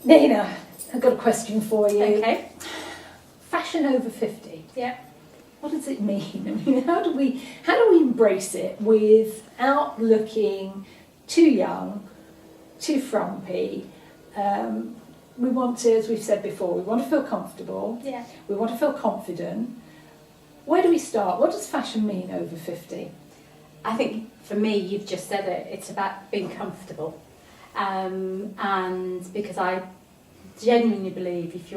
Nayna, I've got a question for you. Okay. Fashion over 50. Yeah. What does it mean? I mean, how do we embrace it without looking too young, too frumpy? We want to, as we've said before, we want to feel comfortable. Yeah. We want to feel confident. Where do we start? What does fashion mean over 50? I think for me, you've just said it. It's about being comfortable, and because I genuinely believe if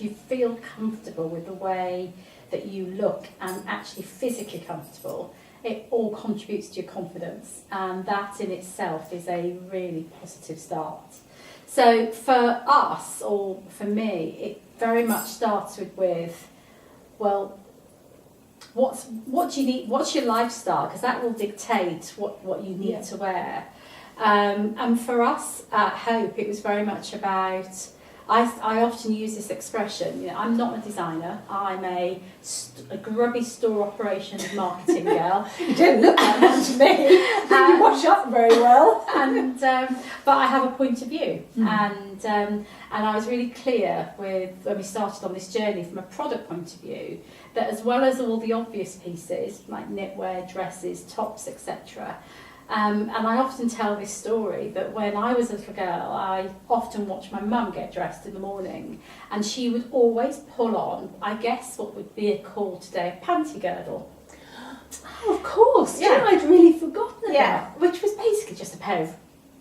you feel comfortable with the way that you look and actually physically comfortable, it all contributes to your confidence, and that in itself is a really positive start. So for us, or for me, it very much starts with well, what do you need? What's your lifestyle? Because that will dictate what you need to wear. And for us at Hope, it was very much about. I often use this expression. You know, I'm not a designer. I'm a grubby store operations marketing girl. You don't look that much to me. You wash up very well. And but I have a point of view, and I was really clear with when we started on this journey from a product point of view that as well as all the obvious pieces like knitwear, dresses, tops, etc. And I often tell this story that when I was a little girl, I often watched my mum get dressed in the morning, and she would always pull on, I guess what would be called today a panty girdle. Oh, of course. Yeah, I'd really forgotten about. Which was basically just a pair of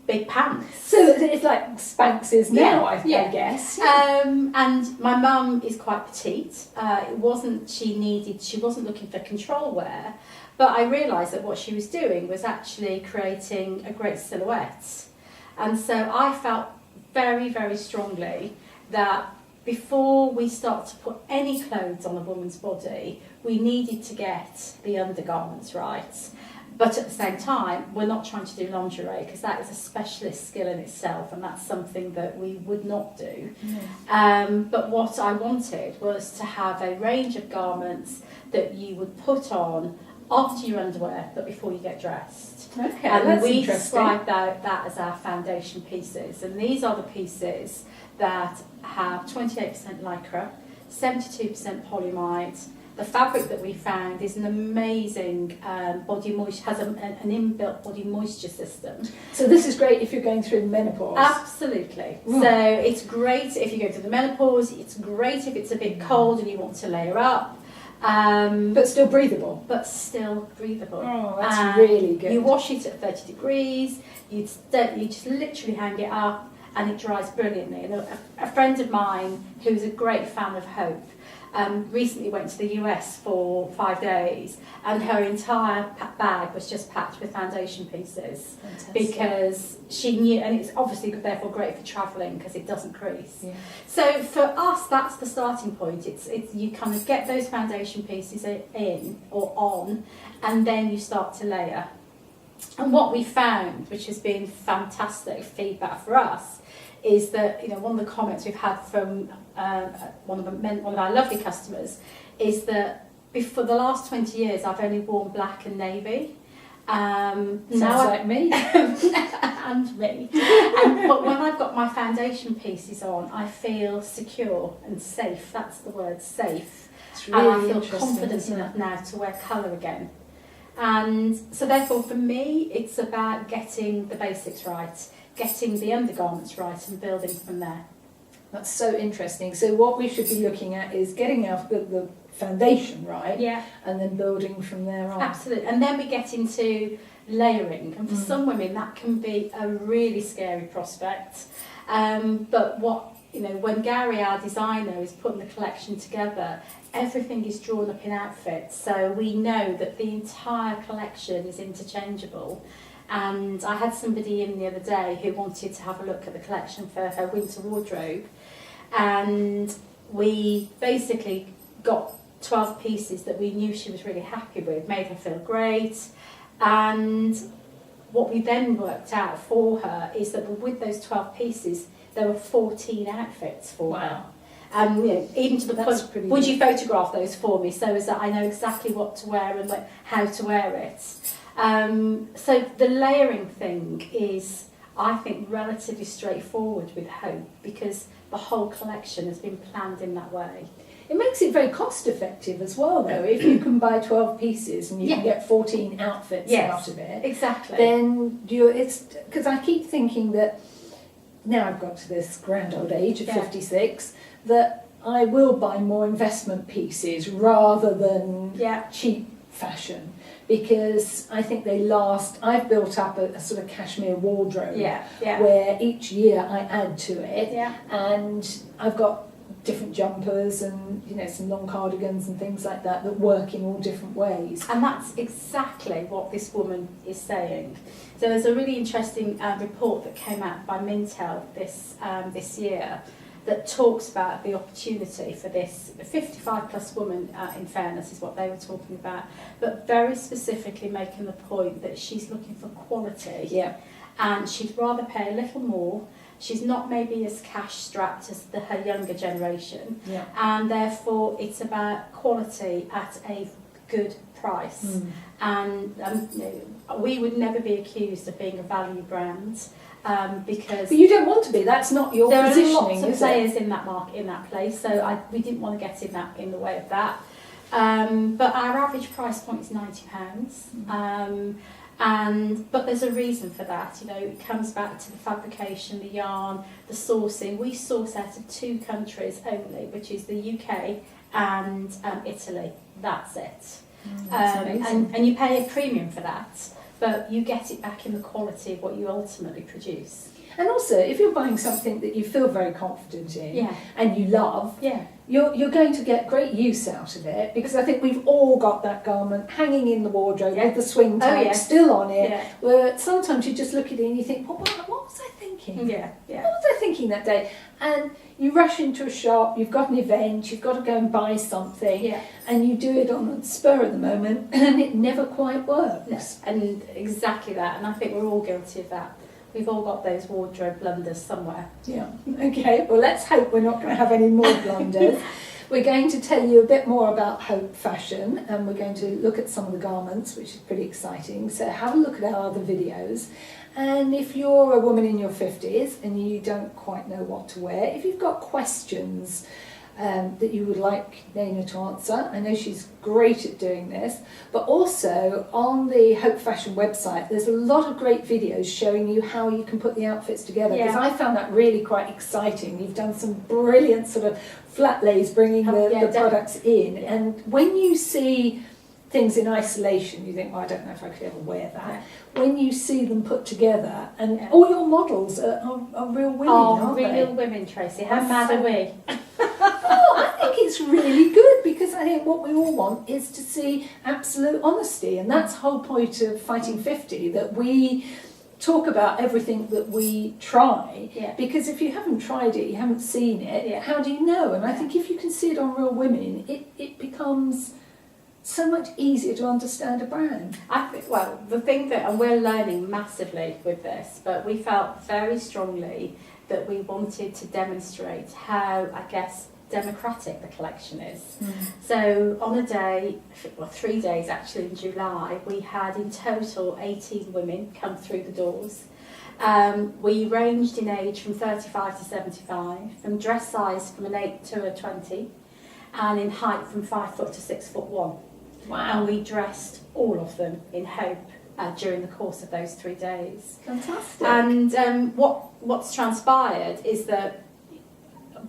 big pants. So it's like Spanx is now, I guess. And my mum is quite petite. She wasn't looking for control wear. But I realised that what she was doing was actually creating a great silhouette. And so I felt very, very strongly that before we start to put any clothes on a woman's body, we needed to get the undergarments right. But at the same time, we're not trying to do lingerie because that is a specialist skill in itself, and that's something that we would not do. But what I wanted was to have a range of garments that you would put on after your underwear, but before you get dressed. Okay, and that's we interesting. describe that as our foundation pieces. And these are the pieces that have 28% lycra, 72% polyamide. The fabric that we found is an amazing body moisture, has an inbuilt body moisture system. So this is great if you're going through menopause. Absolutely. So it's great if you go through the menopause. It's great if it's a bit cold and you want to layer up. But still breathable. Oh, that's really good. You wash it at 30 degrees, you just literally hang it up and it dries brilliantly. And a friend of mine who's a great fan of Hope recently went to the US for 5 days, and her entire bag was just packed with foundation pieces. Fantastic. Because she knew, and it's obviously therefore great for travelling because it doesn't crease. Yeah. So for us, that's the starting point. It's you kind of get those foundation pieces in or on, and then you start to layer. And what we found, which has been fantastic feedback for us, is that one of the comments we've had from one of our lovely customers is that for the last 20 years I've only worn black and navy. Sounds like me. And me. But when I've got my foundation pieces on, I feel secure and safe. That's the word, safe. It's really and I feel confident isn't enough it? now to wear colour again. And so therefore for me it's about getting the basics right, getting the undergarments right and building from there. That's so interesting. So what we should be looking at is getting the foundation right, and then building from there on. Absolutely. And then we get into layering, and for some women that can be a really scary prospect. But when Gary, our designer, is putting the collection together, everything is drawn up in outfits, so we know that the entire collection is interchangeable. And I had somebody in the other day who wanted to have a look at the collection for her winter wardrobe, and we basically got 12 pieces that we knew she was really happy with, made her feel great. And what we then worked out for her is that with those 12 pieces there were 14 outfits for her. And even to the point, would you photograph those for me so as that I know exactly what to wear and how to wear it. So the layering thing is, I think, relatively straightforward with Hope, because the whole collection has been planned in that way. It makes it very cost effective as well, though. If you can buy 12 pieces and you can get 14 outfits out of it, exactly. Then it's because I keep thinking that now I've got to this grand old age of 56 that I will buy more investment pieces rather than cheap fashion, because I think they last. I've built up a sort of cashmere wardrobe where each year I add to it, and I've got different jumpers and some long cardigans and things like that that work in all different ways. And that's exactly what this woman is saying. So there's a really interesting report that came out by Mintel this year that talks about the opportunity for this 55 plus woman, in fairness, is what they were talking about, but very specifically making the point that she's looking for quality, and she'd rather pay a little more. She's not maybe as cash strapped as her younger generation, and therefore it's about quality at a good price. And we would never be accused of being a value brand. Because but you don't want to be. That's not your positioning. There are lots of players in that market, in that place. So we didn't want to get in the way of that. But our average price point is £90. But there's a reason for that. It comes back to the fabrication, the yarn, the sourcing. We source out of 2 countries only, which is the UK and Italy. That's it. And you pay a premium for that, but you get it back in the quality of what you ultimately produce. And also, if you're buying something that you feel very confident in and you love, you're going to get great use out of it, because I think we've all got that garment hanging in the wardrobe with the swing tag still on it, where sometimes you just look at it and you think, what was I thinking? What was I thinking that day? And you rush into a shop, you've got an event, you've got to go and buy something, and you do it on the spur of the moment, and it never quite works. And exactly that, and I think we're all guilty of that. We've all got those wardrobe blunders somewhere. Yeah, okay, well let's hope we're not going to have any more blunders. We're going to tell you a bit more about Hope Fashion, and we're going to look at some of the garments, which is pretty exciting. So have a look at our other videos. And if you're a woman in your 50s and you don't quite know what to wear, if you've got questions that you would like Nayna to answer, I know she's great at doing this, but also on the Hope Fashion website there's a lot of great videos showing you how you can put the outfits together, because I found that really quite exciting. You've done some brilliant sort of flat lays bringing the products in, and when you see things in isolation you think, well, I don't know if I could ever wear that. When you see them put together, and all your models are real women, aren't they? Real women, Tracy. How mad are we? I think it's really good, because I think what we all want is to see absolute honesty, and that's the whole point of Fighting 50, that we talk about everything that we try, because if you haven't tried it, you haven't seen it, how do you know? And I think if you can see it on real women, it becomes so much easier to understand a brand. I think, well, the thing that, and we're learning massively with this, but we felt very strongly that we wanted to demonstrate how, I guess, democratic the collection is. So on a day, well 3 days actually in July, we had in total 18 women come through the doors. We ranged in age from 35 to 75, from dress size from an 8 to a 20, and in height from 5 foot to 6'1". Wow. And we dressed all of them in Hope during the course of those 3 days. Fantastic. And what's transpired is that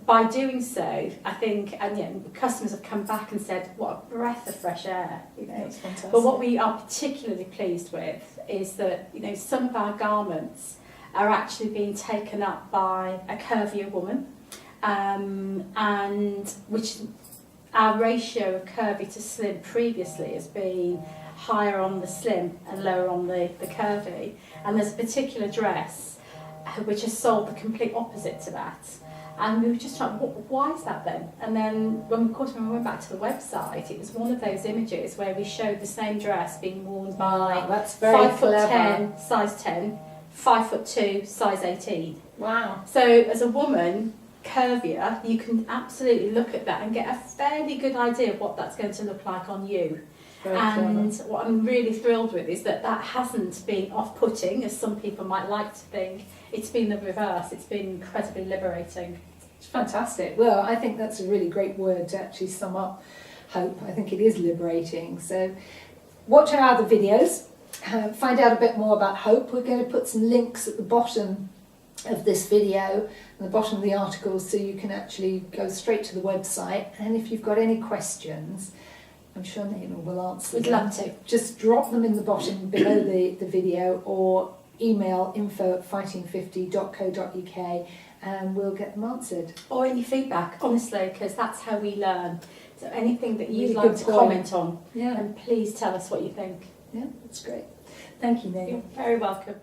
by doing so, I think, and customers have come back and said, what a breath of fresh air, That's fantastic. But what we are particularly pleased with is that, some of our garments are actually being taken up by a curvier woman, and which our ratio of curvy to slim previously has been higher on the slim and lower on the curvy. And there's a particular dress which has sold the complete opposite to that. And we were just trying, why is that then? And then, when we went back to the website, it was one of those images where we showed the same dress being worn by that's very 5'10", size 10, 5'2", size 18. Wow. So as a woman, curvier, you can absolutely look at that and get a fairly good idea of what that's going to look like on you. Very and clever. what I'm really thrilled with is that hasn't been off-putting, as some people might like to think. It's been the reverse. It's been incredibly liberating. It's fantastic. Well, I think that's a really great word to actually sum up hope. I think it is liberating. So watch our other videos, find out a bit more about hope. We're going to put some links at the bottom of this video and the bottom of the article so you can actually go straight to the website. And if you've got any questions, I'm sure Nayna will answer We'd them. love to. Just drop them in the bottom below the video, or email info@fighting50.co.uk and we'll get them answered. Or any feedback, honestly, because that's how we learn. So anything that you'd Really like good to point. comment on, Yeah, and please tell us what you think. yeah, that's great. Thank you, Nayna. You're very welcome.